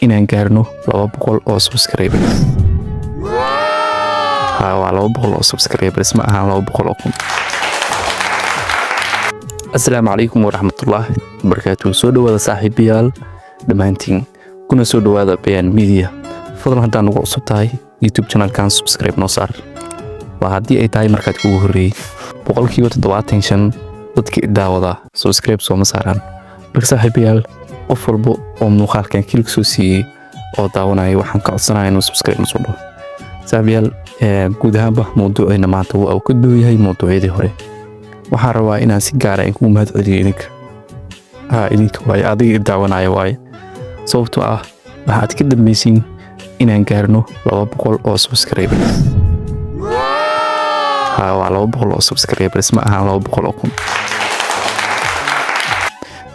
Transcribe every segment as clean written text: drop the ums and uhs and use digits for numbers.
inaan gaarno 200 oo subscribers. waa 200 oo subscribers ma aha 200 oo kun. Assalaamu calaykum waraxmatullaahi wabarakaatuh. soo dhawaada saaxiibayaal dhammaantiin, kuna soo dhawaada Bayaan Media. fadlan haddaan ugu cusub tahay YouTube channelkan subscribe noo saar. waa haddii ay tahay markaad kugu horreeyay 75% dadka daawada subscribe soo ma saaraan. marka saaxiibayaal, qof walba oo muuqaalkan kilik soo siiyay oo daawanaya waxaan ka codsanayaa inuu subscribe noo soo dhaho. saaxiibayaal, guud ahaanba mowduuceena maanta waa uu ka duwan yahay mowduucyadii hore. waxaan rabaa inaan si gaar ah ugu mahadceliyo idinka waaye adiga daawanaya waaye, sababtoo ah waxaad ka dambaysiin inaan gaarno 200 oo subscribers. waa 200 oo subscribers ma aha 200 oo kun.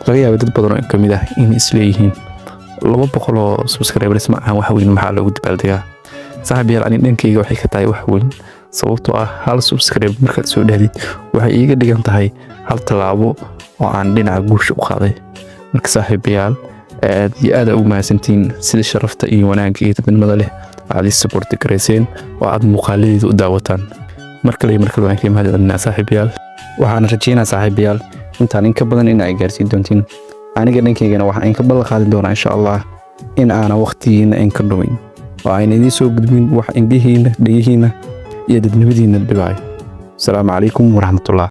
laga yaabo dad badan oo kamid ah in isleeyihiin 200 oo subscribers ma aha wax weyn, maxaa loogu dabaaldegaa. saaxiibayaal, ani dhankayga waxay ka tahay wax weyn, sababtoo ah hal subscribe markaad soo dhahdid waxay iiga dhigan tahay hal tallaabo oo aan dhinaca guusha u qaaday. marka saaxiibayaal, aad iyo aad ugu mahadsantiin sida sharafta iyo wanaagga iyo dadnimada leh aad is support gareyseen oo aad muuqaaladeeda u daawataan. markale waan ka mahadcelinaa saaxiibayaal. waxaan rajeynayaa saaxiibayaal intaan in ka badan in ay gaarsiin doontiin. aniga dhankaygana waxaan in ka ballan qaadi doonaa insha Allah in aana waqtigiina in ka dhumin, oo ayna idiin soo gudbin wax indhihiina, dhagihiina iyo dadnimadiina dhibaayo. Assalaamu calaykum waraxmatullaah.